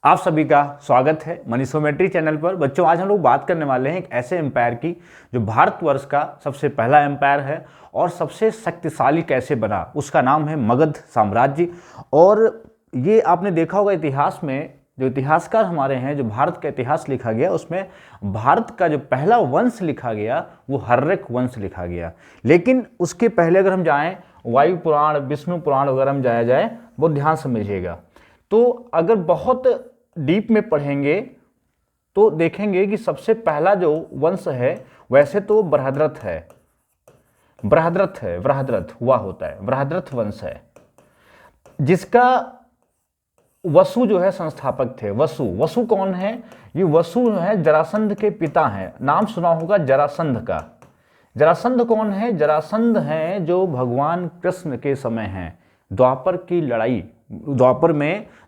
आप सभी का स्वागत है मनीषोमेट्री चैनल पर। बच्चों, आज हम लोग बात करने वाले हैं एक ऐसे एम्पायर की जो भारतवर्ष का सबसे पहला एम्पायर है और सबसे शक्तिशाली कैसे बना। उसका नाम है मगध साम्राज्य। और ये आपने देखा होगा इतिहास में, जो इतिहासकार हमारे हैं, जो भारत का इतिहास लिखा गया उसमें भारत का जो पहला वंश लिखा गया वो हर्यक वंश लिखा गया। लेकिन उसके पहले अगर हम जाएं वायु पुराण, विष्णु पुराण वगैरह हम जाया जाए, बहुत ध्यान समझिएगा। तो अगर बहुत डीप में पढ़ेंगे तो देखेंगे कि सबसे पहला जो वंश है वैसे तो बृहद्रथ है, बृहद्रथ हुआ होता है, बृहद्रथ वंश है, जिसका वसु जो है संस्थापक थे। वसु कौन है? ये वसु है जरासंध के पिता हैं। नाम सुना होगा जरासंध का। जरासंध कौन है? जरासंध हैं जो भगवान कृष्ण के समय हैं। द्वापर की लड़ाई,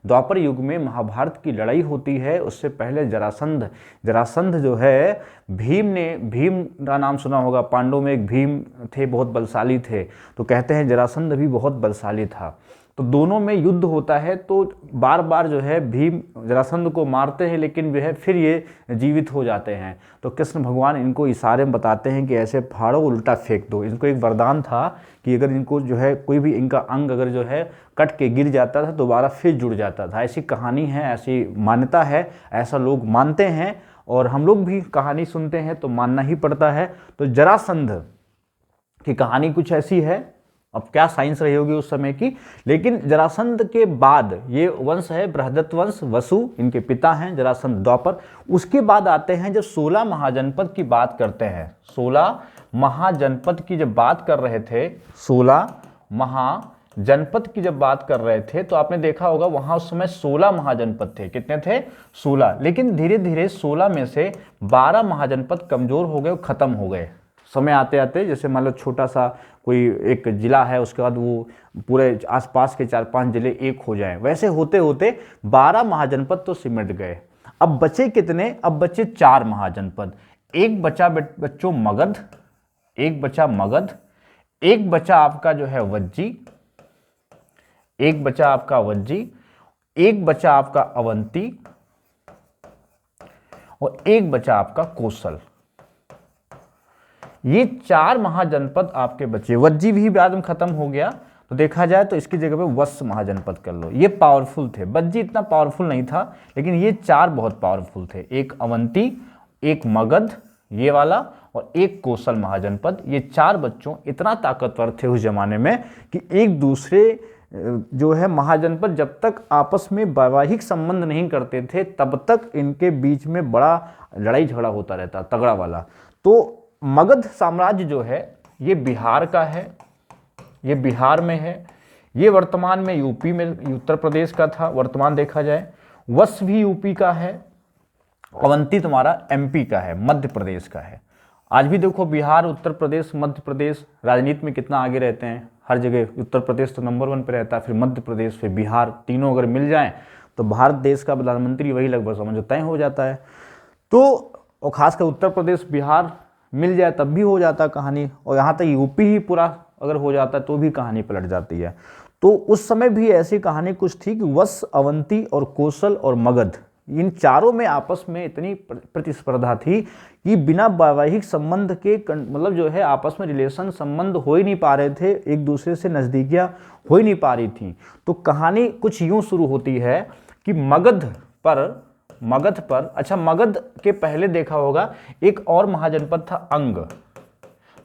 द्वापर युग में महाभारत की लड़ाई होती है, उससे पहले जरासंध जो है, भीम का नाम सुना होगा। पांडवों में एक भीम थे, बहुत बलशाली थे, तो कहते हैं जरासंध भी बहुत बलशाली था। तो दोनों में युद्ध होता है, तो बार बार जो है भीम जरासंध को मारते हैं, लेकिन जो है फिर ये जीवित हो जाते हैं। तो कृष्ण भगवान इनको इशारे में बताते हैं कि ऐसे फाड़ो, उल्टा फेंक दो। इनको एक वरदान था कि अगर इनको जो है कोई भी इनका अंग अगर जो है कट के गिर जाता था दोबारा फिर जुड़ जाता था। ऐसी कहानी है, ऐसी मान्यता है, ऐसा लोग मानते हैं और हम लोग भी कहानी सुनते हैं तो मानना ही पड़ता है। तो जरासंध की कहानी कुछ ऐसी है। अब क्या साइंस रही होगी उस समय की, लेकिन जरासंध के बाद ये वंश है बृहद्रथ वंश, वसु इनके पिता हैं, जरासंध द्वापर। उसके बाद आते हैं जब 16 महाजनपद की बात करते हैं। 16 महाजनपद की जब बात कर रहे थे, 16 महाजनपद की जब बात कर रहे थे, तो आपने देखा होगा वहां उस समय 16 महाजनपद थे। कितने थे? 16। लेकिन धीरे धीरे 16 में से 12 महाजनपद कमजोर हो गए, खत्म हो गए। समय आते आते, जैसे मान लो छोटा सा कोई एक जिला है, उसके बाद वो पूरे आसपास के 4-5 जिले एक हो जाएं, वैसे होते होते 12 महाजनपद तो सिमट गए। अब बचे कितने? अब बचे 4 महाजनपद। एक बचा बच्चों मगध, एक बचा मगध, एक बचा आपका जो है वज्जी, एक बचा आपका वज्जी, एक बचा आपका अवंती और एक बचा आपका कौशल। ये 4 महाजनपद आपके बचे। वज्जी भी बाद में खत्म हो गया, तो देखा जाए तो इसकी जगह पे वत्स महाजनपद कर लो। ये पावरफुल थे। वज्जी इतना पावरफुल नहीं था, लेकिन ये 4 बहुत पावरफुल थे। एक अवंती, एक मगध ये वाला और एक कौशल महाजनपद। ये 4 बच्चों इतना ताकतवर थे उस जमाने में कि एक दूसरे जो है महाजनपद जब तक आपस में वैवाहिक संबंध नहीं करते थे तब तक इनके बीच में बड़ा लड़ाई झगड़ा होता रहता, तगड़ा वाला। तो मगध साम्राज्य जो है ये बिहार का है, ये बिहार में है। ये वर्तमान में यूपी में, उत्तर प्रदेश का था वर्तमान देखा जाए। वत्स भी यूपी का है। अवंती तुम्हारा एमपी का है, मध्य प्रदेश का है। आज भी देखो बिहार, उत्तर प्रदेश, मध्य प्रदेश राजनीति में कितना आगे रहते हैं। हर जगह उत्तर प्रदेश तो नंबर 1 पे रहता है, फिर मध्य प्रदेश, फिर बिहार, तीनों अगर मिल जाएं तो भारत देश का प्रधानमंत्री वही लगभग समझो तय हो जाता है। तो और खासकर उत्तर प्रदेश बिहार मिल जाए तब भी हो जाता कहानी, और यहाँ तक यूपी ही पूरा अगर हो जाता है तो भी कहानी पलट जाती है। तो उस समय भी ऐसी कहानी कुछ थी कि वत्स, अवंती और कौशल और मगध, इन चारों में आपस में इतनी प्रतिस्पर्धा थी कि बिना वैवाहिक संबंध के मतलब जो है आपस में रिलेशन संबंध हो ही नहीं पा रहे थे, एक दूसरे से नज़दीकियाँ हो ही नहीं पा रही थी। तो कहानी कुछ यूँ शुरू होती है कि मगध पर, अच्छा मगध के पहले देखा होगा एक और महाजनपद था अंग।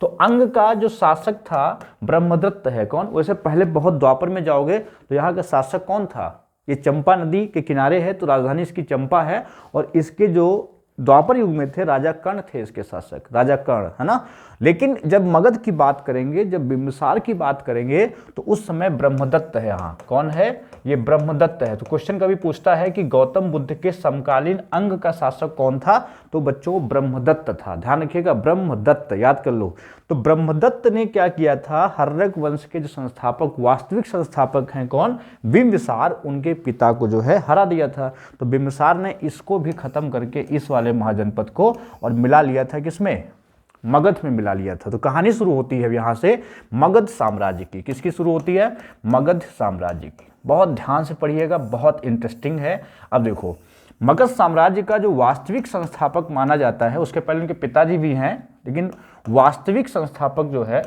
तो अंग का जो शासक था ब्रह्मदत्त है। कौन? वैसे पहले बहुत द्वापर में जाओगे तो यहाँ का शासक कौन था? ये चंपा नदी के किनारे है, तो राजधानी इसकी चंपा है। और इसके जो द्वापर युग में थे राजा कर्ण थे इसके शासक, राजा कर्ण, है ना। लेकिन जब मगध की बात करेंगे, जब बिंबिसार की बात करेंगे, तो उस समय ब्रह्मदत्त है। यहाँ कौन है? ये ब्रह्मदत्त है। तो क्वेश्चन कभी पूछता है कि गौतम बुद्ध के समकालीन अंग का शासक कौन था, तो बच्चों ब्रह्मदत्त था। ध्यान रखिएगा, ब्रह्मदत्त याद कर लो। तो ब्रह्मदत्त ने क्या किया था? हर्यक वंश के जो संस्थापक, वास्तविक संस्थापक हैं कौन? बिंबिसार, उनके पिता को जो है हरा दिया था। तो बिंबिसार ने इसको भी खत्म करके इस वाले महाजनपद को और मिला लिया था किसमें? मगध में मिला लिया था। तो कहानी शुरू होती है यहां से मगध साम्राज्य की। किसकी शुरू होती है? मगध साम्राज्य की। बहुत ध्यान से पढ़िएगा, बहुत इंटरेस्टिंग है। अब देखो, मगध साम्राज्य का जो वास्तविक संस्थापक माना जाता है, उसके पहले उनके पिताजी भी हैं, लेकिन वास्तविक संस्थापक जो है,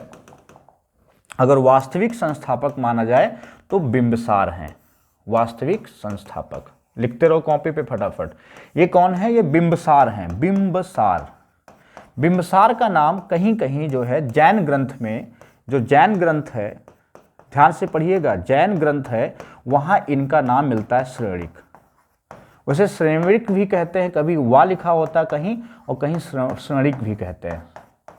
अगर वास्तविक संस्थापक माना जाए तो बिंबिसार हैं। वास्तविक संस्थापक लिखते रहो कॉपी पे फटाफट। ये कौन है? ये बिंबिसार हैं, बिंबिसार। बिंबिसार का नाम कहीं कहीं जो है जैन ग्रंथ में, जो जैन ग्रंथ है, ध्यान से पढ़िएगा, जैन ग्रंथ है, वहां इनका नाम मिलता है श्रेणिक। वैसे श्रेणिक भी कहते हैं, कभी वा लिखा होता है कहीं, और कहीं श्रेणिक भी कहते हैं,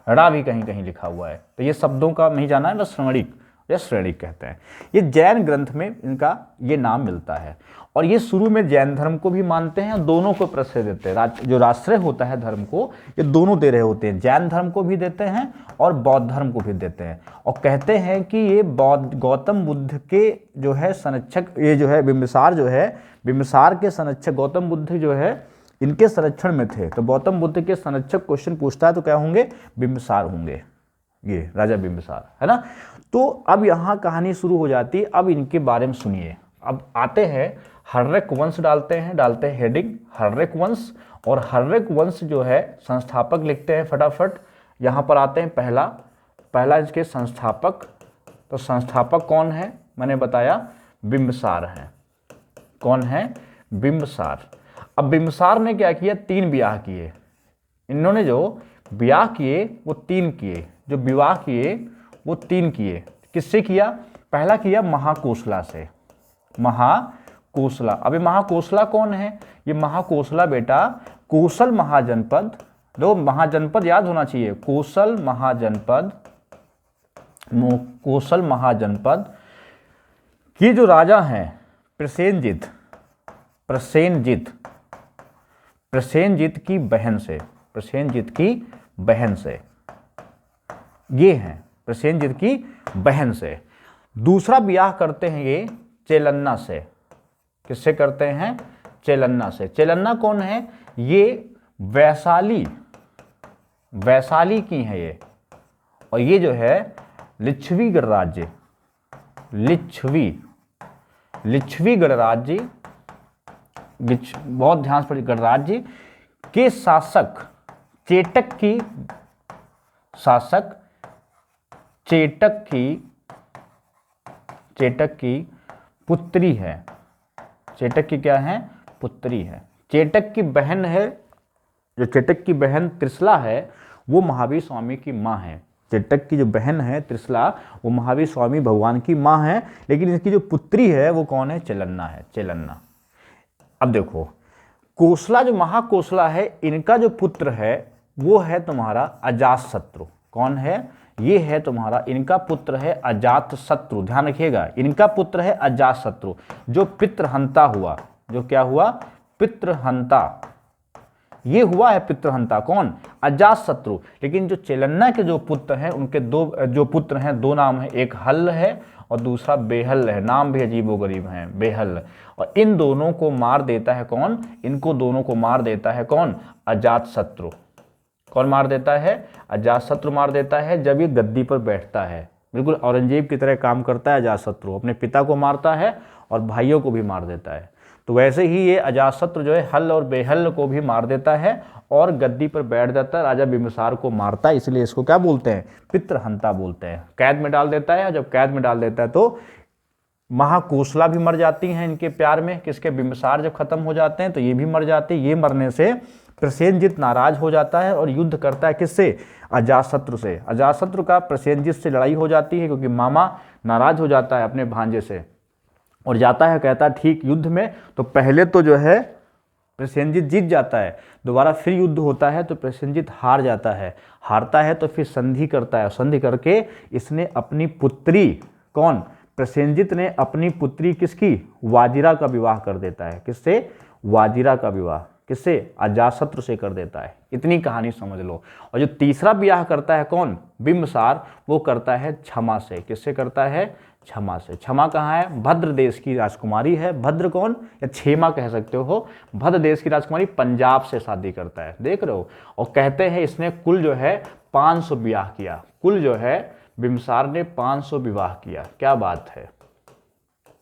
ड़ा भी कहीं कहीं लिखा हुआ है, तो ये शब्दों का नहीं जाना है, बस श्रेणिक या श्रेणिक कहते हैं। ये जैन ग्रंथ में इनका ये नाम मिलता है, और ये शुरू में जैन धर्म को भी मानते हैं, दोनों को प्रश्रय देते हैं। जो राष्ट्रय होता है धर्म को, ये दोनों दे रहे होते हैं, जैन धर्म को भी देते हैं और बौद्ध धर्म को भी देते हैं, और कहते हैं कि ये बौद्ध गौतम बुद्ध के जो है संरक्षक, ये जो है बिंबिसार जो है, बिंबिसार के संरक्षक गौतम बुद्ध जो है इनके संरक्षण में थे। तो गौतम बुद्ध के संरक्षक क्वेश्चन पूछता है तो क्या होंगे? बिंबिसार होंगे, ये राजा बिंबिसार, है ना। तो अब यहाँ कहानी शुरू हो जाती है। अब इनके बारे में सुनिए। अब आते हैं हर्रक वंश, डालते हैं हेडिंग हर्रक वंश, और हर्रक वंश जो है संस्थापक लिखते हैं फटाफट। यहाँ पर आते हैं पहला इसके संस्थापक। तो संस्थापक कौन है? मैंने बताया बिंबिसार हैं। कौन है? बिंबिसार। अब बिंबिसार ने क्या किया? 3 विवाह किए। इन्होंने जो विवाह किए वो 3 किए, जो विवाह किए वो 3 किए। किससे किया? पहला किया महाकोसला से, महाकोसला। अभी महाकोसला कौन है? ये महाकोसला बेटा कोसल महाजनपद, दो महाजनपद याद होना चाहिए, कोसल महाजनपद, कोसल महाजनपद। ये जो राजा हैं प्रसेनजित, प्रसेनजित की बहन से, प्रसेनजित की बहन से, ये हैं प्रसेनजित की बहन से। दूसरा ब्याह करते हैं ये चेलन्ना से। किससे करते हैं? चेलन्ना से। चेलन्ना कौन है? ये वैशाली की है ये, और ये जो है लिच्छवी गणराज्य, लिच्छवी गणराज्य, बहुत ध्यान से पढ़िए, गणराज्य के शासक चेटक की पुत्री है। चेटक की क्या है? पुत्री है। चेटक की बहन है, जो चेटक की बहन त्रिशला है वो महावीर स्वामी की माँ है। चेटक की जो बहन है त्रिशला, वो महावीर स्वामी भगवान की माँ है, लेकिन इसकी जो पुत्री है वो कौन है? चेलन्ना है, चेलन्ना। अब देखो, कोसला जो महाकोसला है, इनका जो पुत्र है वो है तुम्हारा अजातशत्रु। कौन है? ये है तुम्हारा, इनका पुत्र है अजातशत्रु। ध्यान रखिएगा, इनका पुत्र है अजातशत्रु, जो पितृहंता हुआ। जो क्या हुआ? पितृहंता। ये हुआ है पितृहंता। कौन? अजातशत्रु। लेकिन जो चेलन्ना के जो पुत्र हैं, उनके 2 जो पुत्र हैं, 2 नाम है, एक हल्ल है और दूसरा बेहल है। नाम भी अजीबोगरीब हैं, बेहल। और इन दोनों को मार देता है कौन? इनको दोनों को मार देता है कौन? अजातशत्रु। कौन मार देता है? अजातशत्रु मार देता है। जब ये गद्दी पर बैठता है, बिल्कुल औरंगजेब की तरह काम करता है अजातशत्रु, अपने पिता को मारता है और भाइयों को भी मार देता है। तो वैसे ही ये अजातशत्रु जो है हल्ल और बेहल को भी मार देता है और गद्दी पर बैठ जाता है, राजा बिंबिसार को मारता है। इसलिए इसको क्या बोलते हैं? पितृहंता बोलते हैं। कैद में डाल देता है, और जब कैद में डाल देता है तो महाकोसला भी मर जाती हैं इनके प्यार में। किसके? बिंबिसार जब खत्म हो जाते हैं तो ये भी मर जाती है। ये मरने से प्रसेनजित नाराज हो जाता है और युद्ध करता है। किससे? अजातशत्रु से। अजातशत्रु का प्रसेनजित से लड़ाई हो जाती है, क्योंकि मामा नाराज हो जाता है अपने भांजे से और जाता है, कहता है ठीक युद्ध में। तो पहले तो जो है प्रसेनजित जीत जाता है, दोबारा फिर युद्ध होता है तो प्रसेनजित हार जाता है। हारता है तो फिर संधि करता है, संधि करके इसने अपनी पुत्री, कौन? प्रसेनजित ने अपनी पुत्री किसकी? वाजिरा का विवाह कर देता है। किससे? वाजिरा का विवाह। किससे? अजातशत्रु से कर देता है। इतनी कहानी समझ लो। और जो तीसरा विवाह करता है कौन? बिंबिसार, वो करता है क्षमा से। किससे करता है? क्षमा से। क्षमा कहाँ है? भद्र देश की राजकुमारी है। भद्र कौन? या क्षेमा कह सकते हो। भद्र देश की राजकुमारी, पंजाब से शादी करता है, देख रहे हो। और कहते हैं इसने कुल जो है 500 विवाह किया। कुल जो है बिंबिसार ने 500 विवाह किया। क्या बात है,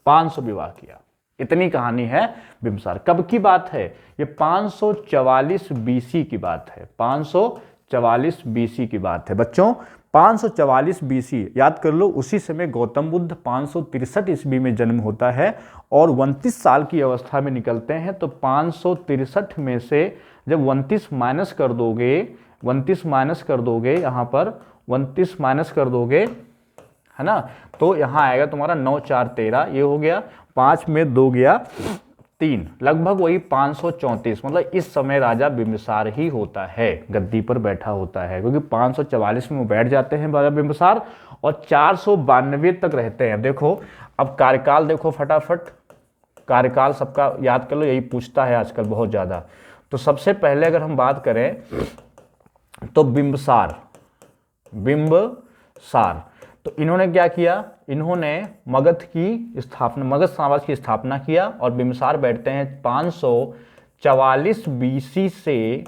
500 विवाह किया। इतनी कहानी है बिंबिसार। कब की बात है? ये 544 बीसी की बात है। 544 बीसी की बात है बच्चों, 544 बीसी याद कर लो। उसी समय गौतम बुद्ध 563 ईस्वी में जन्म होता है और 29 साल की अवस्था में निकलते हैं। तो 563 में से जब 29 माइनस कर दोगे, 29 माइनस कर दोगे, यहाँ पर 29 माइनस कर दोगे, है ना, तो यहाँ आएगा तुम्हारा 9 4 13, ये हो गया, 5 में 2 गया 3, लगभग वही 534। मतलब इस समय राजा बिंबिसार ही होता है, गद्दी पर बैठा होता है, क्योंकि 544 में वो बैठ जाते हैं राजा बिंबिसार और 492 तक रहते हैं। देखो अब कार्यकाल देखो फटाफट, कार्यकाल सबका याद कर लो, यही पूछता है आजकल बहुत ज़्यादा। तो सबसे पहले अगर हम बात करें तो बिंबिसार, तो इन्होंने क्या किया, इन्होंने मगध की स्थापना, मगध साम्राज्य की स्थापना किया और बिंबिसार बैठते हैं 544 बीसी से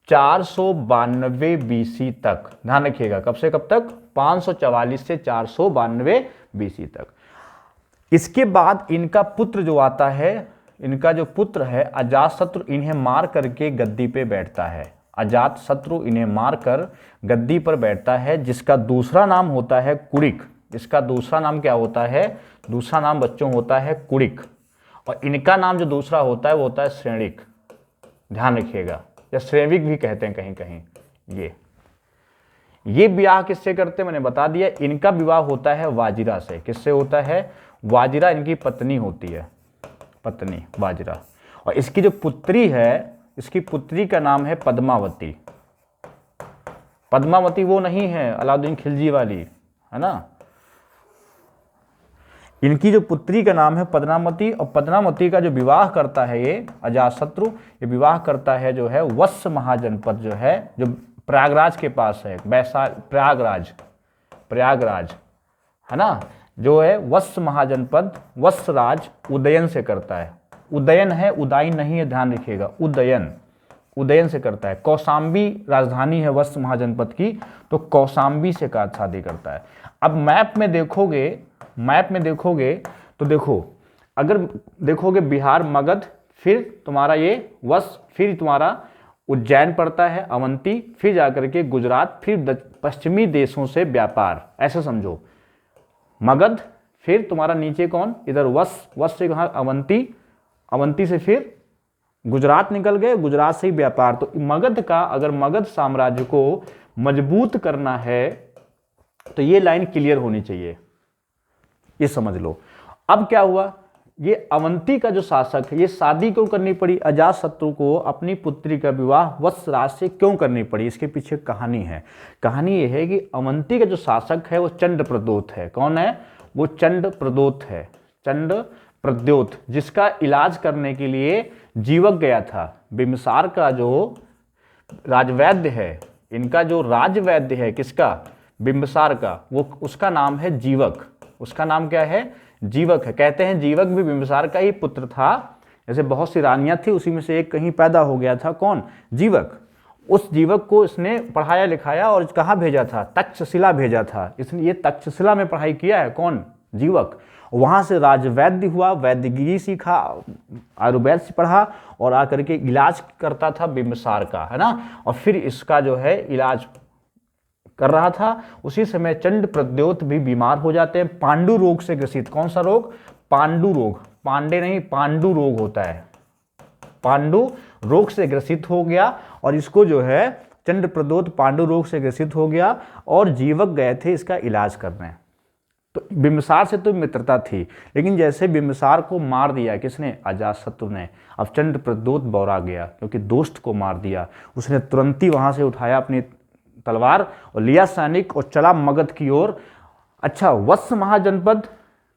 492 बीसी तक। ध्यान रखिएगा कब से कब तक, 544 से 492 बीसी तक। इसके बाद इनका पुत्र जो आता है, इनका जो पुत्र है अजातशत्रु, इन्हें मार करके गद्दी पे बैठता है। अजातशत्रु इन्हें मारकर गद्दी पर बैठता है, जिसका दूसरा नाम होता है कुड़िक। इसका दूसरा नाम क्या होता है? दूसरा नाम बच्चों होता है कुड़िक। और इनका नाम जो दूसरा होता है वो होता है श्रेणिक। ध्यान रखिएगा, या श्रेविक भी कहते हैं कहीं कहीं। ये विवाह किससे करते हैं मैंने बता दिया। इनका विवाह होता है वाजिरा से। किससे होता है? वाजिरा इनकी पत्नी होती है, पत्नी वाजिरा। और इसकी जो पुत्री है, इसकी पुत्री का नाम है पद्मावती। पद्मावती वो नहीं है अलाउद्दीन खिलजी वाली, है ना। इनकी जो पुत्री का नाम है पद्मावती, और पद्मावती का जो विवाह करता है ये अजातशत्रु, ये विवाह करता है जो है वत्स महाजनपद, जो है जो प्रयागराज के पास है, प्रयागराज है ना, जो है वत्स महाजनपद, वत्सराज उदयन से करता है। उदयन है, उदाई नहीं है, ध्यान रखिएगा, उदयन से करता है। कौशाम्बी राजधानी है वत्स महाजनपद की, तो कौशाम्बी से का शादी करता है। अब मैप में देखोगे तो देखो, अगर देखोगे बिहार मगध, फिर तुम्हारा ये वत्स, फिर तुम्हारा उज्जैन पड़ता है, अवंती, फिर जाकर के गुजरात, फिर पश्चिमी देशों से व्यापार, ऐसे समझो। मगध, फिर तुम्हारा नीचे कौन, इधर वत्स से कहाँ अवंती से फिर गुजरात निकल गए, गुजरात से ही व्यापार। तो मगध का, अगर मगध साम्राज्य को मजबूत करना है तो ये लाइन क्लियर होनी चाहिए, ये समझ लो। अब क्या हुआ, ये अवंती का जो शासक है, ये शादी क्यों करनी पड़ी अजातशत्रु को, अपनी पुत्री का विवाह वत्सराज से क्यों करनी पड़ी, इसके पीछे कहानी है। कहानी ये है कि अवंती का जो शासक है वो चंद्रप्रद्योत है। कौन है वो? चंद्रप्रद्योत है, चंद्रप्रद्योत, जिसका इलाज करने के लिए जीवक गया था। बिंबिसार का जो राजवैद्य है, इनका जो राजवैद्य है, किसका? बिंबिसार का, वो उसका नाम है जीवक। उसका नाम क्या है? जीवक है। कहते हैं जीवक भी बिंबिसार का ही पुत्र था। जैसे बहुत सी रानियां थी, उसी में से एक कहीं पैदा हो गया था। कौन? जीवक। उस जीवक को इसने पढ़ाया लिखाया और कहाँ भेजा था? तक्षशिला भेजा था। इसने ये तक्षशिला में पढ़ाई किया है। कौन? जीवक। वहाँ से राजवैद्य हुआ, वैद्यगिरी सीखा, आयुर्वेद से पढ़ा और आकर के इलाज करता था बिंबिसार का, है ना। और फिर इसका जो है इलाज कर रहा था। उसी समय चंद्रप्रद्योत भी बीमार हो जाते हैं, पांडु रोग से ग्रसित। कौन सा रोग? पांडु रोग। पांडे नहीं, पांडु रोग होता है। पांडु रोग से ग्रसित हो गया और इसको जो है चंद्रप्रद्योत पांडु रोग से ग्रसित हो गया और जीवक गए थे इसका इलाज करने। तो बिंबिसार से तो मित्रता थी, लेकिन जैसे बिंबिसार को मार दिया किसने? अजातशत्रु ने। अब चंद्रप्रद्योत बौरा गया, क्योंकि दोस्त को मार दिया। उसने तुरंत ही वहां से उठाया अपनी तलवार और लिया सैनिक और चला मगध की ओर। अच्छा, वत्स महाजनपद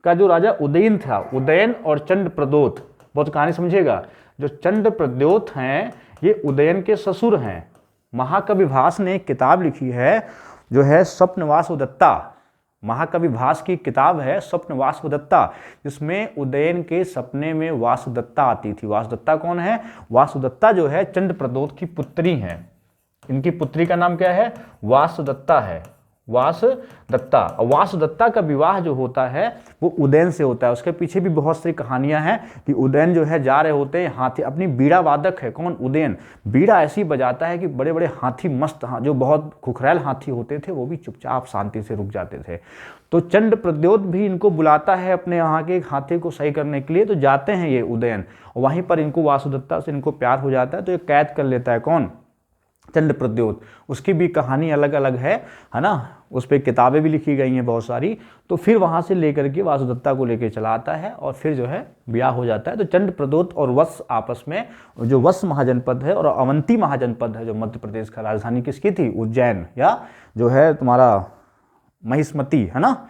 का जो राजा उदयन था, उदयन और चंद्रप्रद्योत, बहुत कहानी समझिएगा। जो चंद्रप्रद्योत हैं ये उदयन के ससुर हैं। महाकवि भास ने एक किताब लिखी है जो है स्वप्न वासुदत्ता। महाकवि भास की किताब है स्वप्न वासुदत्ता, जिसमें उदयन के सपने में वासुदत्ता आती थी। वासुदत्ता कौन है? वासुदत्ता जो है चंद्रप्रद्योत की पुत्री है। इनकी पुत्री का नाम क्या है? वासुदत्ता है। वासदत्ता। और वासदत्ता का विवाह जो होता है वो उदयन से होता है। उसके पीछे भी बहुत सारी कहानियां हैं कि उदयन जो है जा रहे होते हैं, हाथी, अपनी बीड़ा वादक है कौन, उदयन, बीड़ा ऐसी बजाता है कि बड़े बड़े हाथी मस्त, जो बहुत खुखरैल हाथी होते थे वो भी चुपचाप शांति से रुक जाते थे। तो चंड प्रद्योत भी इनको बुलाता है अपने यहाँ के एक हाथी को सही करने के लिए, तो जाते हैं ये उदयन, वहीं पर इनको वासुदत्ता से इनको प्यार हो जाता है, तो ये कैद कर लेता है कौन, चंड प्रद्योत। उसकी भी कहानी अलग अलग है ना, उस पर किताबें भी लिखी गई हैं बहुत सारी। तो फिर वहाँ से लेकर के वासुदत्ता को लेकर चला आता है और फिर जो है ब्याह हो जाता है। तो चंड प्रद्योत और वत्स आपस में, जो वत्स महाजनपद है और अवंती महाजनपद है जो मध्य प्रदेश का राजधानी किसकी थी, उज्जैन, या जो है तुम्हारा महिष्मती, है ना।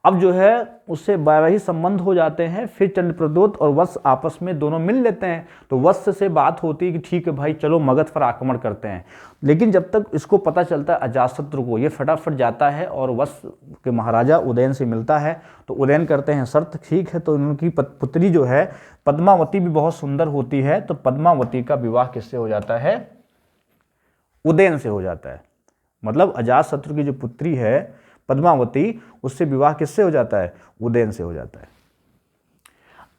अब जो है उससे वैवाहिक संबंध हो जाते हैं। फिर चंड प्रद्योत और वत्स आपस में दोनों मिल लेते हैं। तो वत्स से बात होती है कि ठीक है भाई चलो मगध पर आक्रमण करते हैं। लेकिन जब तक इसको पता चलता है अजातशत्रु को, ये फटाफट जाता है और वत्स के महाराजा उदयन से मिलता है। तो उदयन करते हैं शर्त, ठीक है। तो उनकी पुत्री जो है पद्मावती भी बहुत सुंदर होती है। तो पद्मावती का विवाह किससे हो जाता है, उदयन से हो जाता है। मतलब अजातशत्रु की जो पुत्री है पद्मावती, उससे विवाह किससे हो जाता है, उदयन से हो जाता है।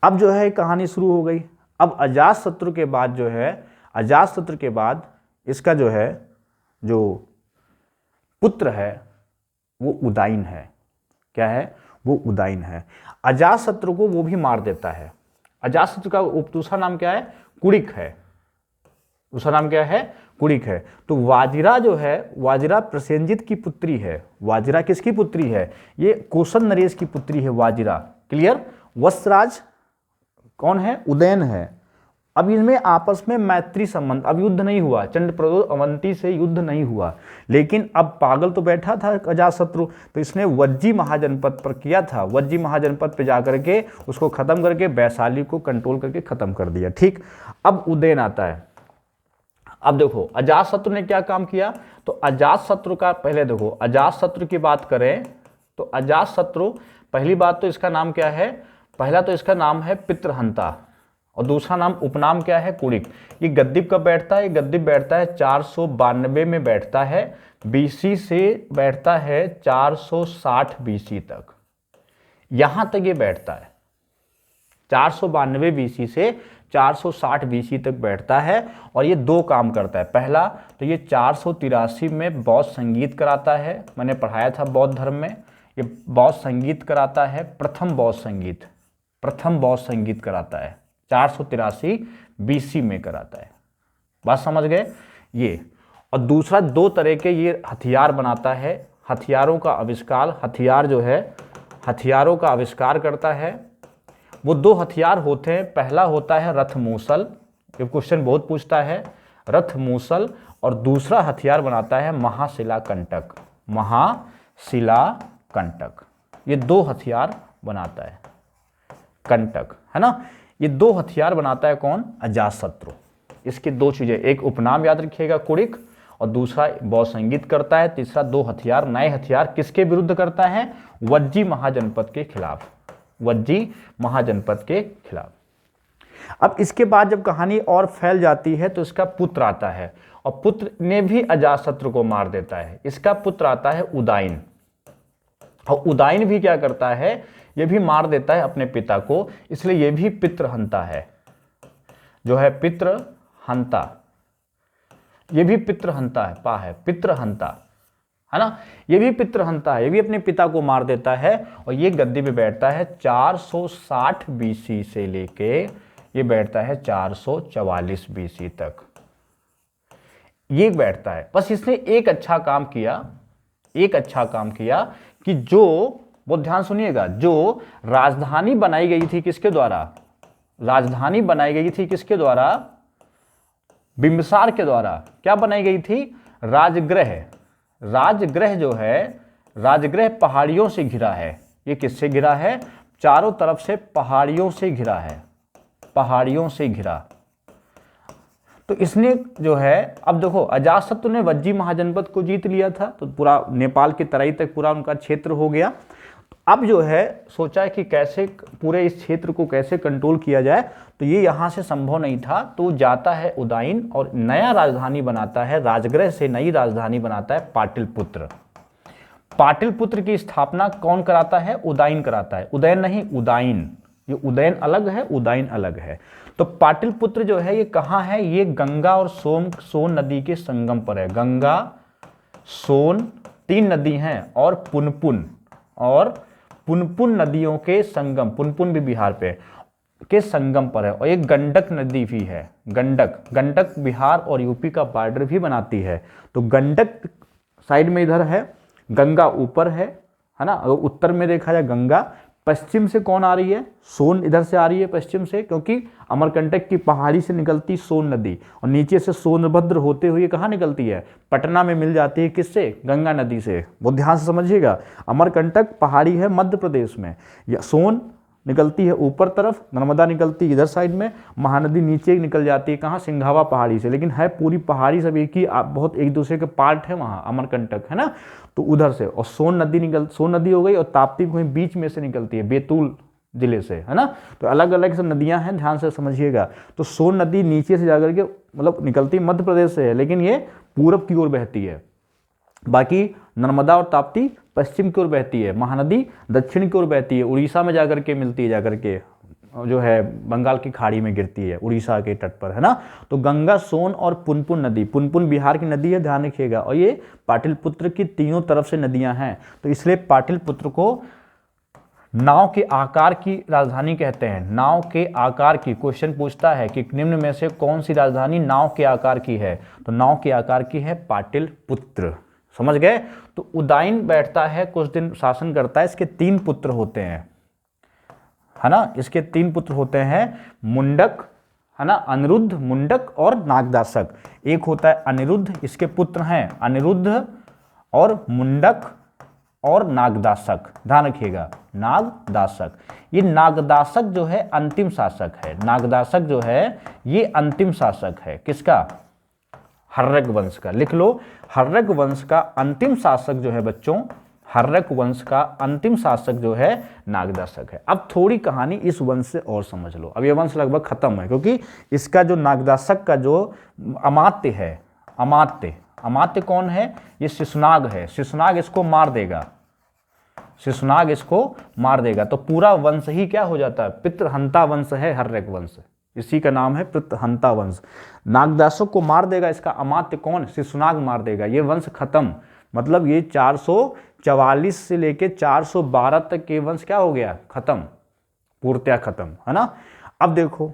अब जो है कहानी शुरू हो गई। अब अजातशत्रु के बाद जो है, अजातशत्रु के बाद इसका जो है जो पुत्र है वो उदाइन है। क्या है, वो उदाइन है। अजातशत्रु को वो भी मार देता है। अजातशत्रु का दूसरा नाम क्या है, कुड़िक है। दूसरा नाम क्या है, कुड़िक है। तो वाजिरा जो है, वाजिरा प्रसेनजित की पुत्री है। वाजिरा किसकी पुत्री है, ये कौशल नरेश की पुत्री है वाजिरा। क्लियर। वत्सराज कौन है, उदयन है। अब इनमें आपस में मैत्री संबंध, अब युद्ध नहीं हुआ, चंड प्रद्योत अवंती से युद्ध नहीं हुआ। लेकिन अब पागल तो बैठा था अजातशत्रु, तो इसने वज्जी महाजनपद पर किया था। वज्जी महाजनपद पे जाकर के उसको खत्म करके वैशाली को कंट्रोल करके खत्म कर दिया। ठीक। अब उदयन आता है। अब देखो अजातशत्रु ने क्या काम किया। तो अजातशत्रु का पहले देखो, अजातशत्रु की बात करें तो अजातशत्रु, पहली बात तो इसका नाम क्या है, पहला तो इसका नाम है पितृहंता और दूसरा नाम उपनाम क्या है, कुड़िक। ये गद्दीप कब बैठता है, ये गद्दीप बैठता है 492 में बैठता है, बीसी से बैठता है 460 बीसी तक, यहां तक ये बैठता है। 492 बीसी से 460 बीसी तक बैठता है और ये दो काम करता है। पहला तो ये 483 में बौद्ध संगीत कराता है, मैंने पढ़ाया था बौद्ध धर्म में, ये बौद्ध संगीत कराता है, प्रथम बौद्ध संगीत कराता है 483 बीसी में कराता है। बात समझ गए ये। और दूसरा दो तरह के ये हथियार बनाता है, हथियारों का आविष्कार, हथियार जो है हथियारों का आविष्कार करता है। वो दो हथियार होते हैं, पहला होता है रथ मूसल, ये क्वेश्चन बहुत पूछता है, रथ मूसल, और दूसरा हथियार बनाता है महाशिला कंटक। महाशिला कंटक, ये दो हथियार बनाता है, कंटक, है ना। ये दो हथियार बनाता है कौन, अजातशत्रु। इसकी दो चीजें, एक उपनाम याद रखिएगा कुड़िक, और दूसरा बौद्ध संगीत करता है। तीसरा दो हथियार, नए हथियार किसके विरुद्ध करता है, वज्जी महाजनपद के खिलाफ, वज्जी महाजनपद के खिलाफ। अब इसके बाद जब कहानी और फैल जाती है तो इसका पुत्र आता है और पुत्र ने भी अजातशत्रु को मार देता है। इसका पुत्र आता है उदाइन, और उदाइन भी क्या करता है, ये भी मार देता है अपने पिता को, इसलिए ये भी पितृहंता है, जो है पितृहंता, ये भी पितृहंता है, पा है पितृहंता, है ना। ये भी पितृहंता है, ये भी अपने पिता को मार देता है और ये गद्दी पे बैठता है 460 बीसी से लेके ये बैठता है 444 बीसी तक, ये बैठता है। बस इसने एक अच्छा काम किया, एक अच्छा काम किया कि जो, वो ध्यान सुनिएगा, जो राजधानी बनाई गई थी किसके द्वारा, राजधानी बनाई गई थी किसके द्वारा, बिंबिसार के द्वारा। क्या बनाई गई थी, राजगृह। राजगृह जो है, राजगृह पहाड़ियों से घिरा है। ये किससे घिरा है, चारों तरफ से पहाड़ियों से घिरा है, पहाड़ियों से घिरा। तो इसने जो है, अब देखो अजातशत्रु ने वज्जी महाजनपद को जीत लिया था, तो पूरा नेपाल की तराई तक पूरा उनका क्षेत्र हो गया। अब जो है सोचा है कि कैसे पूरे इस क्षेत्र को कैसे कंट्रोल किया जाए, तो ये यहाँ से संभव नहीं था, तो जाता है उदाइन और नया राजधानी बनाता है, राजगृह से नई राजधानी बनाता है पाटलिपुत्र। पाटलिपुत्र की स्थापना कौन कराता है? उदयन कराता है। उदयन नहीं, उदाइन। ये उदयन अलग है, उदाइन अलग है। तो पाटलिपुत्र जो है ये कहाँ है? ये गंगा और सोन नदी के संगम पर है। गंगा, सोन, 3 नदी हैं, और पुनपुन नदियों के संगम, पुनपुन भी बिहार पे के संगम पर है। और एक गंडक नदी भी है। गंडक बिहार और यूपी का बॉर्डर भी बनाती है। तो गंडक साइड में इधर है, गंगा ऊपर है ना। अगर उत्तर में देखा जाए गंगा, पश्चिम से कौन आ रही है? सोन इधर से आ रही है पश्चिम से, क्योंकि अमरकंटक की पहाड़ी से निकलती सोन नदी, और नीचे से सोनभद्र होते हुए कहाँ निकलती है? पटना में मिल जाती है। किससे? गंगा नदी से। बहुत ध्यान से समझिएगा, अमरकंटक पहाड़ी है मध्य प्रदेश में, या सोन निकलती है ऊपर तरफ, नर्मदा निकलती है इधर साइड में, महानदी नीचे निकल जाती है कहाँ? सिंघावा पहाड़ी से। लेकिन है पूरी पहाड़ी सब एक ही, बहुत एक दूसरे के पार्ट है वहाँ, अमरकंटक है ना। तो उधर से, और सोन नदी हो गई, और ताप्ती वहीं बीच में से निकलती है, बैतूल जिले से, है ना। तो अलग अलग सब नदियां हैं, ध्यान से समझिएगा। तो सोन नदी नीचे से जाकर के मतलब निकलती मध्य प्रदेश से है, लेकिन ये पूरब की ओर बहती है। बाकी नर्मदा और ताप्ती पश्चिम की ओर बहती है, महानदी दक्षिण की ओर बहती है, उड़ीसा में जाकर के मिलती है, जाकर के जो है बंगाल की खाड़ी में गिरती है, उड़ीसा के तट पर, है ना। तो गंगा, सोन और पुनपुन नदी, पुनपुन बिहार की नदी है, ध्यान रखिएगा। और ये पाटलिपुत्र की तीनों तरफ से नदियां हैं, तो इसलिए पाटलिपुत्र को नाव के आकार की राजधानी कहते हैं। नाव के आकार की, क्वेश्चन पूछता है कि निम्न में से कौन सी राजधानी नाव के आकार की है? तो नाव के आकार की है पाटलिपुत्र। समझ गए। तो उदयन बैठता है, कुछ दिन शासन करता है, इसके 3 पुत्र होते हैं, है ना। इसके 3 पुत्र होते हैं, मुंडक, है ना, अनिरुद्ध, मुंडक और नागदासक। एक होता है अनिरुद्ध, इसके पुत्र हैं अनिरुद्ध और मुंडक और नागदासक। ध्यान रखिएगा, नागदासक। ये नागदासक जो है अंतिम शासक है। नागदासक जो है ये अंतिम शासक है। किसका? हर्यक वंश का। लिख लो, हर्यक वंश का अंतिम शासक जो है बच्चों, हर्यक वंश का अंतिम शासक जो है नागदासक है। अब थोड़ी कहानी इस वंश से और समझ लो। अब ये वंश लगभग खत्म है, क्योंकि इसका जो नागदासक का जो अमात्य है, अमात्य कौन है? ये शिशुनाग है। शिशुनाग इसको मार देगा, शिशुनाग इसको मार देगा। तो पूरा वंश ही क्या हो जाता है? पितृहंता वंश है हर्यक वंश, इसी का नाम है पितृहंता वंश। नागदासक को मार देगा, इसका अमात्य कौन? शिशुनाग मार देगा। ये वंश खत्म, मतलब ये 444 से लेके 412 तक के वंश क्या हो गया? खत्म, पूर्णतया खत्म, है ना। अब देखो,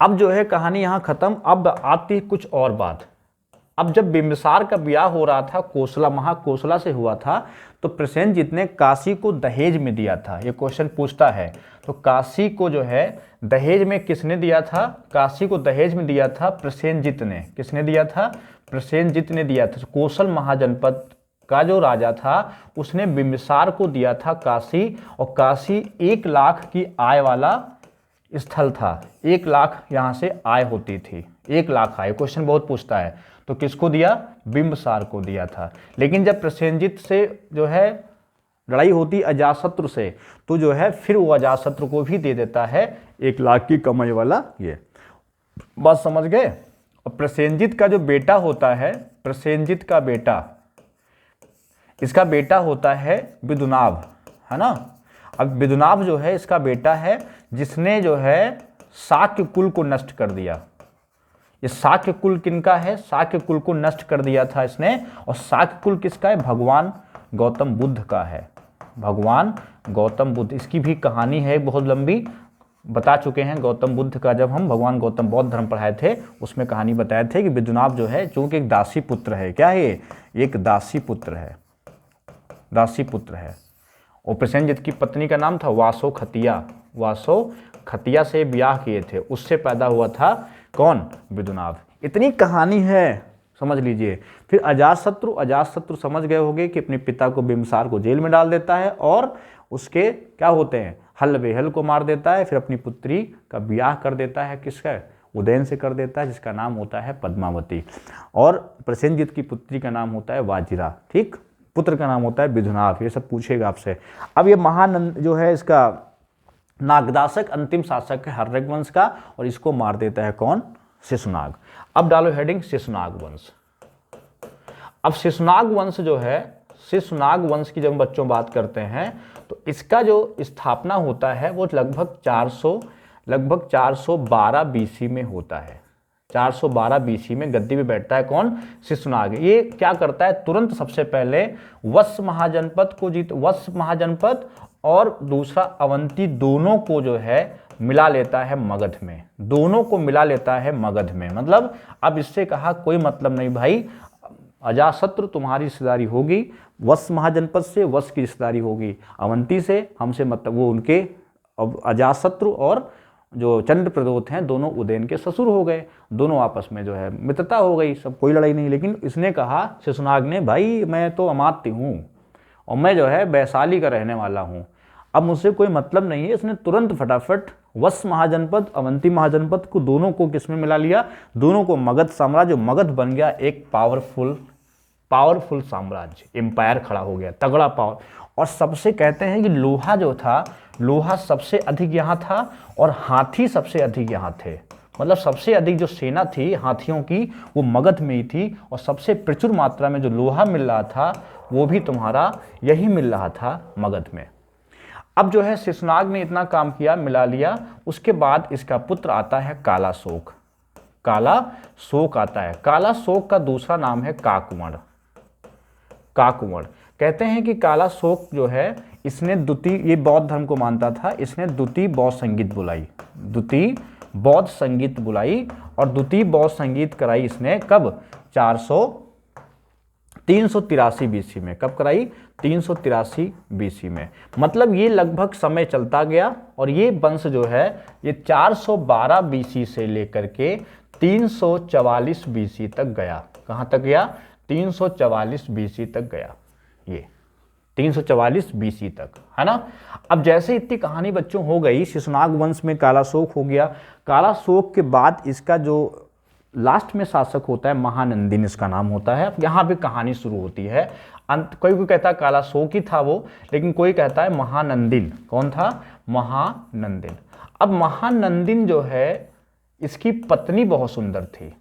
अब जो है कहानी यहां खत्म। अब आती कुछ और बात। अब जब बिंबिसार का ब्याह हो रहा था कोसला, महाकोसला से हुआ था, तो प्रसेनजीत ने काशी को दहेज में दिया था। ये क्वेश्चन पूछता है। तो काशी को जो है दहेज में किसने दिया था? काशी को दहेज में दिया था प्रसेनजीत ने। किसने दिया था? प्रसेनजीत ने दिया था। कोसल महाजनपद का जो राजा था उसने बिंबिसार को दिया था काशी, और काशी 1 लाख की आय वाला स्थल था। 1 लाख यहाँ से आय होती थी, 1 लाख आय। क्वेश्चन बहुत पूछता है। तो किसको दिया? बिंबिसार को दिया था। लेकिन जब प्रसेनजीत से जो है लड़ाई होती अजातशत्रु से, तो जो है फिर वो अजातशत्रु को भी दे देता है 1 लाख की कमाई वाला। ये बात समझ गए। और प्रसेनजीत का जो बेटा होता है, प्रसेनजीत का बेटा, इसका बेटा होता है विदुनाभ, है ना। अब विदुनाभ जो है इसका बेटा है, जिसने जो है शाक्य कुल को नष्ट कर दिया। ये शाक्य कुल किनका है? शाक्य कुल को नष्ट कर दिया था इसने। और शाक्य कुल किसका है? भगवान गौतम बुद्ध का है। भगवान गौतम बुद्ध, इसकी भी कहानी है बहुत लंबी, बता चुके हैं। गौतम बुद्ध का जब हम भगवान गौतम बौद्ध धर्म पढ़ाए थे, उसमें कहानी बताए थे कि विदुनाभ जो है चूंकि एक दासी पुत्र है। क्या है? एक दासी पुत्र है, दासी पुत्र है। और प्रसेनजीत की पत्नी का नाम था वासो खतिया। वासो खतिया से ब्याह किए थे, उससे पैदा हुआ था कौन? विदुनाभ। इतनी कहानी है, समझ लीजिए। फिर अजातशत्रु समझ गए होंगे कि अपने पिता को बिंबिसार को जेल में डाल देता है, और उसके क्या होते हैं? हल बेहल को मार देता है। फिर अपनी पुत्री का ब्याह कर देता है, किसका? उदयन से कर देता है, जिसका नाम होता है पद्मावती। और प्रसेनजीत की पुत्री का नाम होता है वाजिरा, ठीक। पुत्र का नाम होता है विदुनाभ। ये सब पूछेगा आपसे। अब ये महानंद जो है इसका नागदासक अंतिम शासक है हर्यक वंश का, और इसको मार देता है कौन? शिशुनाग। अब डालो हेडिंग शिशुनाग वंश। अब शिशुनाग वंश जो है, शिशुनाग वंश की जब बच्चों बात करते हैं तो इसका जो स्थापना होता है वो लगभग 412 बीसी में होता है। 412 बीसी में गद्दी पे बैठता है कौन? शिशुनाग। ये क्या करता है, तुरंत सबसे पहले वत्स महाजनपद को वत्स महाजनपद और दूसरा अवंती दोनों को जो है मिला लेता है मगध में, दोनों को मिला लेता है मगध में। मतलब अब इससे कहा कोई मतलब नहीं भाई, अजाशत्रु तुम्हारी रिश्तेदारी होगी, वत्स महाजनपद से वत्स की रिश्तेदारी होगी, अवंती से हमसे मतलब वो उनके अजाशत्रु और जो चंद्रप्रदोत हैं दोनों उदयन के ससुर हो गए, दोनों आपस में जो है मित्रता हो गई, सब कोई लड़ाई नहीं। लेकिन इसने कहा शिशुनाग ने, भाई मैं तो अमात्य हूँ और मैं जो है वैशाली का रहने वाला हूँ, अब मुझसे कोई मतलब नहीं है। इसने तुरंत फटाफट वत्स महाजनपद अवंती महाजनपद को दोनों को किसमें मिला लिया, दोनों को मगध साम्राज्य, मगध बन गया एक पावरफुल साम्राज्य, एम्पायर खड़ा हो गया, तगड़ा पावर। और सबसे कहते हैं कि लोहा जो था, लोहा सबसे अधिक यहाँ था और हाथी सबसे अधिक यहाँ थे। मतलब सबसे अधिक जो सेना थी हाथियों की वो मगध में ही थी और सबसे प्रचुर मात्रा में जो लोहा मिल रहा था वो भी तुम्हारा यही मिल रहा था मगध में। अब जो है शिशुनाग ने इतना काम किया, मिला लिया। उसके बाद इसका पुत्र आता है कालाशोक। कालाशोक आता है। कालाशोक का दूसरा नाम है काकुमण। कहते हैं कि कालाशोक जो है इसने द्वितीय, ये बौद्ध धर्म को मानता था, इसने द्वितीय बौद्ध संगीत बुलाई और द्वितीय बौद्ध संगीत कराई इसने कब? 383 बीसी में। कब कराई? 383 बीसी में। मतलब ये लगभग समय चलता गया और ये वंश जो है ये 412 बीसी से लेकर के 344 बीसी तक गया। कहाँ तक गया? 344 बीसी तक गया। ये 344 बीसी तक, है ना। अब जैसे इतनी कहानी बच्चों हो गई, शिशुनाग वंश में कालाशोक हो गया। कालाशोक के बाद इसका जो लास्ट में शासक होता है महानंदिन इसका नाम होता है। अब यहाँ पे कहानी शुरू होती है। कोई कहता है कालाशोक ही था वो, लेकिन कोई कहता है महानंदिन। कौन था? महानंदिन। अब महानंदिन जो है इसकी पत्नी बहुत सुंदर थी।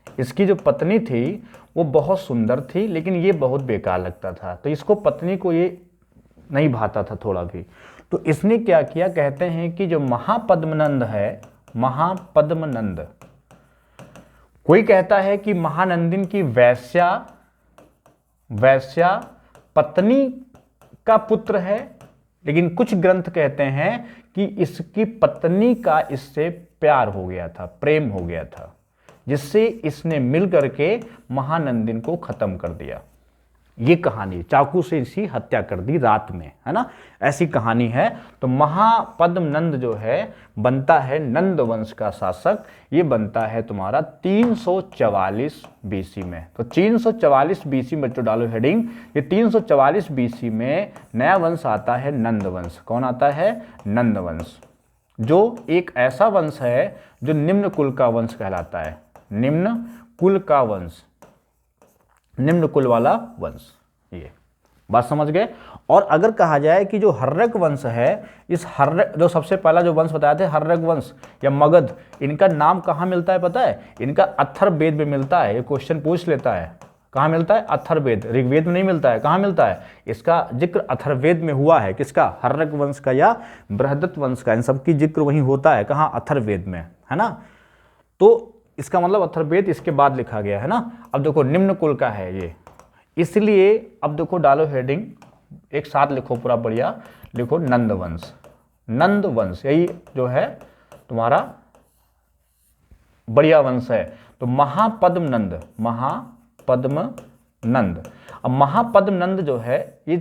इसकी जो पत्नी थी वो बहुत सुंदर थी, लेकिन ये बहुत बेकार लगता था, तो इसको पत्नी को ये नहीं भाता था थोड़ा भी। तो इसने क्या किया, कहते हैं कि जो महापद्मनंद है, महापद्मनंद, कोई कहता है कि महानंदिन की वैश्या पत्नी का पुत्र है, लेकिन कुछ ग्रंथ कहते हैं कि इसकी पत्नी का इससे प्यार हो गया था, प्रेम हो गया था, जिससे इसने मिल करके महानंदिन को खत्म कर दिया। ये कहानी, चाकू से इसी हत्या कर दी रात में, है ना, ऐसी कहानी है। तो महापद्मनंद जो है बनता है नंद वंश का शासक। ये बनता है तुम्हारा 344 बीसी में। तो 344 बीसी में, जो डालो हेडिंग, ये 344 बीसी में नया वंश आता है नंद वंश। कौन आता है? नंद वंश, जो एक ऐसा वंश है जो निम्न कुल का वंश कहलाता है। निम्न कुल का वंश, निम्न कुल वाला वंश। ये बात समझ गए। और अगर कहा जाए कि जो हर्रक वंश है, इस हर्रक, जो सबसे पहला जो वंश बताया थे हर्रक वंश या मगध, इनका नाम कहाँ मिलता है पता है? इनका अथर्ववेद में मिलता है। ये क्वेश्चन पूछ लेता है, कहाँ मिलता है? अथर्ववेद। ऋग्वेद में नहीं मिलता है। कहाँ मिलता है? इसका जिक्र अथर्ववेद में हुआ है। किसका? हर्रक वंश का या बृहदत्त वंश का। इन सब की जिक्र वहीं होता है। कहाँ? अथर्ववेद में, है ना। तो इसका मतलब अथर्ववेद इसके बाद लिखा गया है ना। अब देखो निम्न कुल का है ये, इसलिए अब देखो डालो हेडिंग, एक साथ लिखो पूरा बढ़िया, लिखो नंद वंश। नंद वंश यही जो है तुम्हारा बढ़िया वंश है। तो महापद्मनंद, महापद्मनंद। अब महापद्मनंद जो है ये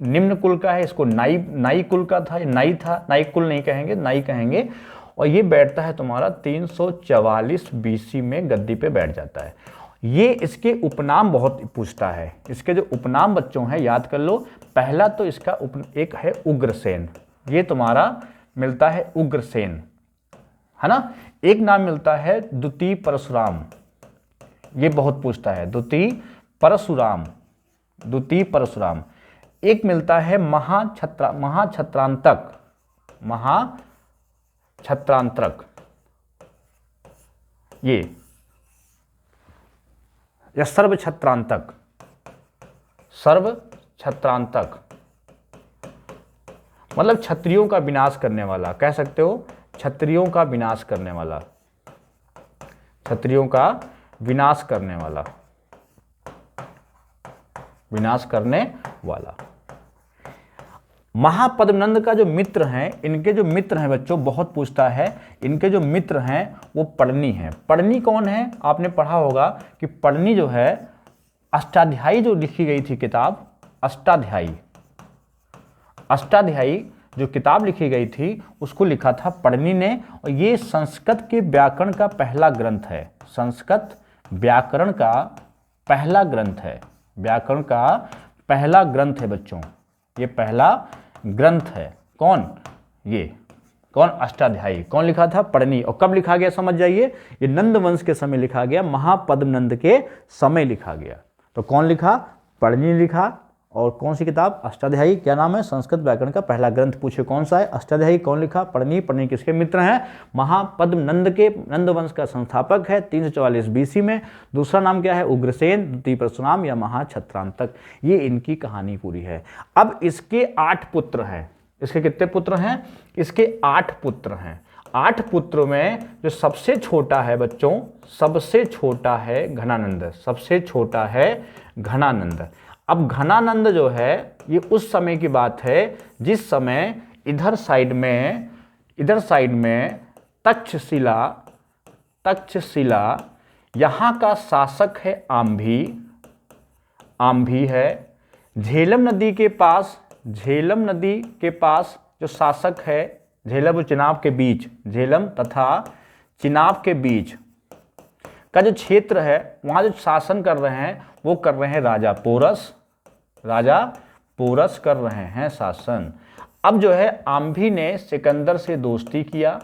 निम्न कुल का है। इसको नाई कुल का था, नाई था, नाई कुल नहीं कहेंगे, नाई कहेंगे। और ये बैठता है तुम्हारा 344 बीसी में गद्दी पे बैठ जाता है। ये इसके उपनाम बहुत पूछता है। इसके जो उपनाम बच्चों हैं याद कर लो। पहला तो इसका एक है उग्रसेन, ये तुम्हारा मिलता है उग्रसेन, है ना। एक नाम मिलता है द्वितीय परशुराम, ये बहुत पूछता है, द्वितीय परशुराम। एक मिलता है महाछत्रांतक, ये या सर्वछत्रांतक, छत्रांतक, मतलब क्षत्रियों का विनाश करने वाला, कह सकते हो क्षत्रियों का विनाश करने वाला, क्षत्रियों का विनाश करने वाला, विनाश करने वाला। महापद्मनंद का जो मित्र हैं, इनके जो मित्र हैं बच्चों, बहुत पूछता है, इनके जो मित्र हैं वो पढ़नी हैं। पढ़नी कौन है? आपने पढ़ा होगा कि पढ़नी जो है अष्टाध्यायी जो लिखी गई थी किताब, अष्टाध्यायी, अष्टाध्यायी जो किताब लिखी गई थी उसको लिखा था पढ़नी ने, और ये संस्कृत के व्याकरण का पहला ग्रंथ है, संस्कृत व्याकरण का पहला ग्रंथ है, व्याकरण का पहला ग्रंथ है बच्चों, ये पहला ग्रंथ है। कौन? ये कौन? अष्टाध्यायी। कौन लिखा था? पढ़नी। और कब लिखा गया समझ जाइए, ये नंद वंश के समय लिखा गया, महापद्मनंद के समय लिखा गया। तो कौन लिखा? पढ़नी लिखा। और कौन सी किताब? अष्टाध्यायी। क्या नाम है? संस्कृत व्याकरण का पहला ग्रंथ। पूछे कौन सा है? अष्टाध्यायी। कौन लिखा? पढ़नी। पढ़नी किसके मित्र हैं? महापद्मनंद के, नंद वंश का संस्थापक है 344 बीसी में। दूसरा नाम क्या है? उग्रसेन, द्वितीय परशुराम या महाछत्रांतक। ये इनकी कहानी पूरी है। अब इसके 8 पुत्र हैं। इसके कितने पुत्र हैं? इसके 8 पुत्र हैं। 8 पुत्रों में जो सबसे छोटा है बच्चों, सबसे छोटा है घनानंद, सबसे छोटा है घनानंद। अब घनानंद जो है ये उस समय की बात है जिस समय इधर साइड में तक्षशिला यहाँ का शासक है आंभी, आंभी है। झेलम नदी के पास जो शासक है, झेलम और चिनाब के बीच, झेलम तथा चिनाब के बीच का जो क्षेत्र है वहाँ जो शासन कर रहे हैं वो कर रहे हैं राजा पोरस, राजा पोरस कर रहे हैं शासन। अब जो है आंभी ने सिकंदर से दोस्ती किया,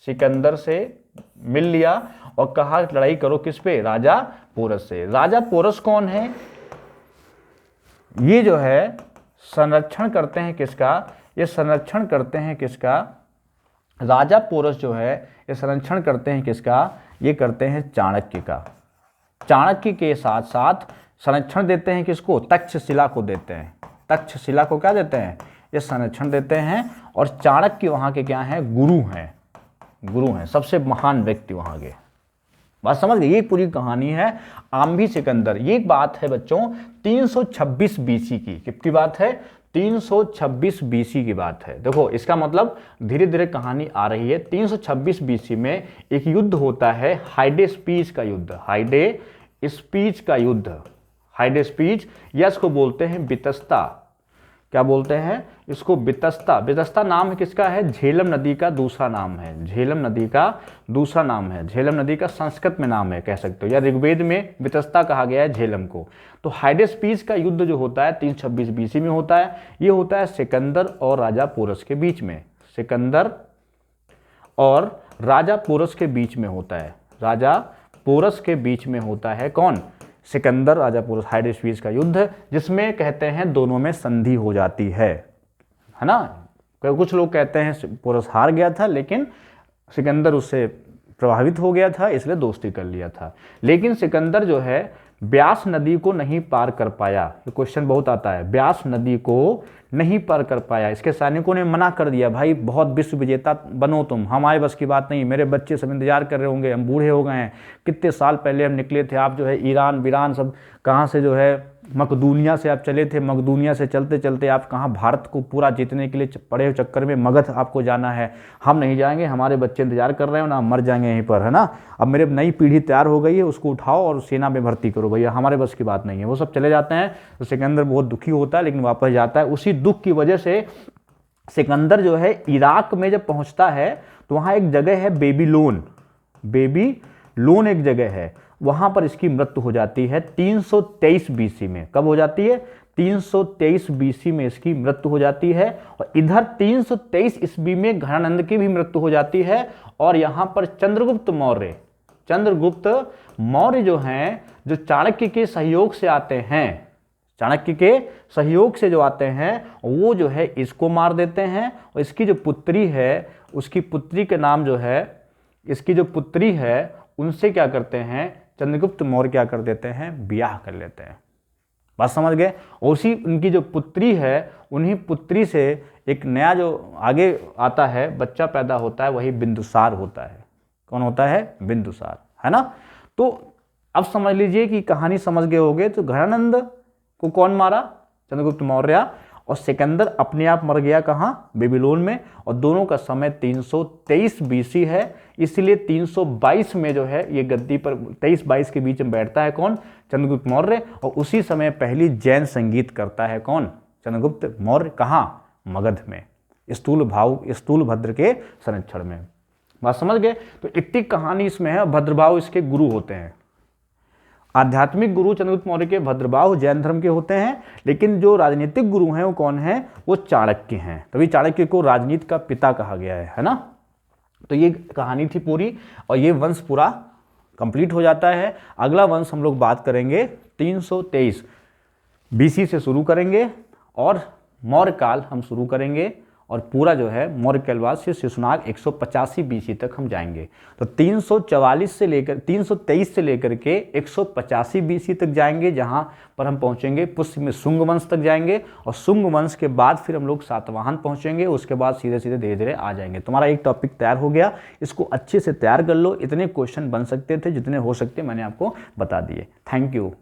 सिकंदर से मिल लिया और कहा लड़ाई करो किस पे? राजा पोरस से। राजा पोरस कौन है? ये जो है संरक्षण करते हैं किसका? ये संरक्षण करते हैं किसका? राजा पोरस जो है ये संरक्षण करते हैं किसका? ये करते हैं चाणक्य का। चाणक्य के साथ साथ संरक्षण देते हैं किसको? तक्षशिला को देते हैं। तक्षशिला को क्या देते हैं? ये संरक्षण देते हैं। और चाणक्य वहाँ के क्या हैं? गुरु हैं, गुरु हैं, सबसे महान व्यक्ति वहाँ के। बात समझ गए? ये पूरी कहानी है आंभी सिकंदर। ये बात है बच्चों 326 बीसी की। कितनी बात है? 326 बीसी की बात है। देखो इसका मतलब धीरे धीरे कहानी आ रही है। 326 बीसी में एक युद्ध होता है, हाइडेस्पीज का युद्ध, हाइडेस्पीज का युद्ध, हाइडेस्पीज, या इसको बोलते हैं बितस्ता। क्या बोलते हैं इसको? बितस्ता। बितस्ता नाम किसका है? झेलम नदी का दूसरा नाम है, झेलम नदी का दूसरा नाम है। झेलम नदी का संस्कृत में नाम है कह सकते हो, या ऋग्वेद में बितस्ता कहा गया है झेलम को। तो हाइडेस्पीज का युद्ध जो होता है 326 बीसी में होता है। ये होता है सिकंदर और राजा पोरस के बीच में, सिकंदर और राजा पोरस के बीच में होता है, राजा पोरस के बीच में होता है। कौन? सिकंदर राजा पोरस, हाइडेस्पीज का युद्ध, जिसमें कहते हैं दोनों में संधि हो जाती है ना। कुछ लोग कहते हैं पोरस हार गया था लेकिन सिकंदर उससे प्रभावित हो गया था इसलिए दोस्ती कर लिया था। लेकिन सिकंदर जो है ब्यास नदी को नहीं पार कर पाया। ये क्वेश्चन बहुत आता है, ब्यास नदी को नहीं पार कर पाया। इसके सैनिकों ने मना कर दिया, भाई बहुत विश्व विजेता बनो तुम, हमारे बस की बात नहीं, मेरे बच्चे सब इंतजार कर रहे होंगे, हम बूढ़े हो गए हैं, कितने साल पहले हम निकले थे, आप जो है ईरान वीरान सब कहाँ से जो है मकदूनिया से आप चले थे, मकदूनिया से चलते चलते आप कहाँ भारत को पूरा जीतने के लिए पड़े हुए चक्कर में मगध आपको जाना है, हम नहीं जाएंगे, हमारे बच्चे इंतजार कर रहे हो ना, मर जाएंगे यहीं पर, है ना। अब मेरे नई पीढ़ी तैयार हो गई है, उसको उठाओ और सेना में भर्ती करो, भैया हमारे बस की बात नहीं है। वो सब चले जाते हैं तो सिकंदर बहुत दुखी होता है लेकिन वापस जाता है। उसी दुख की वजह से सिकंदर जो है इराक में जब पहुंचता है तो वहाँ एक जगह है बेबीलोन, बेबीलोन एक जगह है, वहां पर इसकी मृत्यु हो जाती है 323 बीसी में। कब हो जाती है? 323 बीसी में इसकी मृत्यु हो जाती है। और इधर 323 ईस्वी में घनानंद की भी मृत्यु हो जाती है। और यहां पर चंद्रगुप्त मौर्य जो हैं, जो चाणक्य के सहयोग से आते हैं, चाणक्य के सहयोग से जो आते हैं वो जो है इसको मार देते हैं। और इसकी जो पुत्री है, उसकी पुत्री के नाम जो है, इसकी जो पुत्री है उनसे क्या करते हैं, चंद्रगुप्त मौर्य क्या कर देते हैं, ब्याह कर लेते हैं। बात समझ गए। और उसी उनकी जो पुत्री है, उन्हीं पुत्री से एक नया जो आगे आता है, बच्चा पैदा होता है, वही बिंदुसार होता है। कौन होता है? बिंदुसार, है ना। तो अब समझ लीजिए कि कहानी समझ गए होगे। तो घरानंद को कौन मारा? चंद्रगुप्त मौर्य। और सिकंदर अपने आप मर गया कहाँ? बेबीलोन में। और दोनों का समय 323 बीसी है, इसलिए 322 में जो है ये गद्दी पर 23-22 के बीच में बैठता है कौन? चंद्रगुप्त मौर्य। और उसी समय पहली जैन संगीत करता है कौन? चंद्रगुप्त मौर्य। कहाँ? मगध में, स्थूलभद्र के संरक्षण में। बात समझ गए। तो इतनी कहानी इसमें है। भद्रभाव इसके गुरु होते हैं। आध्यात्मिक गुरु चंद्रगुप्त मौर्य के भद्रभाव जैन धर्म के होते हैं, लेकिन जो राजनीतिक गुरु हैं वो कौन है? वो चाणक्य हैं। तभी चाणक्य को राजनीति का पिता कहा गया है ना। तो ये कहानी थी पूरी, और ये वंश पूरा कंप्लीट हो जाता है। अगला वंश हम लोग बात करेंगे 323 बीसी से शुरू करेंगे, और मौर्य काल हम शुरू करेंगे, और पूरा जो है मौर्य काल बाद से शिशुनाग 185 बीसी तक हम जाएंगे। तो 323 से लेकर के 185 बीसी तक जाएंगे, जहां पर हम पहुंचेंगे पुष्य में शुंग वंश तक जाएंगे, और शुंग वंश के बाद फिर हम लोग सातवाहन पहुंचेंगे। उसके बाद सीधे सीधे धीरे धीरे आ जाएंगे। तुम्हारा एक टॉपिक तैयार हो गया, इसको अच्छे से तैयार कर लो। इतने क्वेश्चन बन सकते थे, जितने हो सकते मैंने आपको बता दिए। Thank you.